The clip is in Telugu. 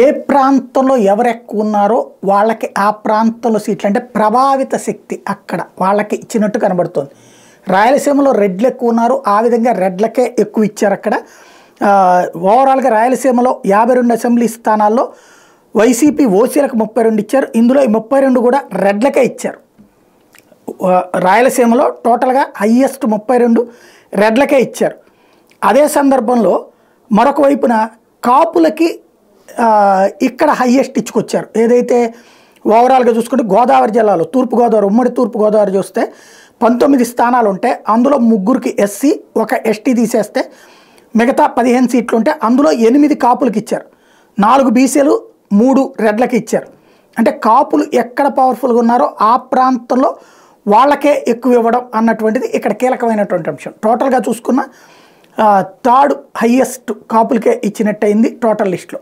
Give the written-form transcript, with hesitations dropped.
ఏ ప్రాంతంలో ఎవరు ఎక్కువ ఉన్నారో వాళ్ళకి ఆ ప్రాంతంలో సీట్లు అంటే ప్రభావిత శక్తి అక్కడ వాళ్ళకి ఇచ్చినట్టు కనబడుతుంది. రాయలసీమలో రెడ్లు ఎక్కువ ఉన్నారు, ఆ విధంగా రెడ్లకే ఎక్కువ ఇచ్చారు అక్కడ. ఓవరాల్గా రాయలసీమలో 52 అసెంబ్లీ స్థానాల్లో వైసీపీ ఓసీలకు 32 ఇచ్చారు. ఇందులో ఈ 32 కూడా రెడ్లకే ఇచ్చారు. రాయలసీమలో టోటల్గా హయ్యెస్ట్ 32 రెడ్లకే ఇచ్చారు. అదే సందర్భంలో మరొక వైపున కాపులకి ఇక్కడ హయ్యెస్ట్ ఇచ్చుకొచ్చారు. ఏదైతే ఓవరాల్గా చూసుకుంటే గోదావరి జిల్లాలో తూర్పుగోదావరి, ఉమ్మడి తూర్పుగోదావరి చూస్తే 19 స్థానాలు ఉంటే అందులో 3కి ఎస్సీ, 1 ఎస్టీ తీసేస్తే మిగతా 15 సీట్లు ఉంటే అందులో 8 కాపులకి ఇచ్చారు, 4 బీసీలు, 3 రెడ్లకి ఇచ్చారు. అంటే కాపులు ఎక్కడ పవర్ఫుల్గా ఉన్నారో ఆ ప్రాంతంలో వాళ్ళకే ఎక్కువ ఇవ్వడం అన్నటువంటిది ఇక్కడ కీలకమైనటువంటి అంశం. టోటల్గా చూసుకున్న థర్డ్ హయ్యెస్ట్ కాపులకే ఇచ్చినట్టయింది టోటల్ లిస్ట్లో.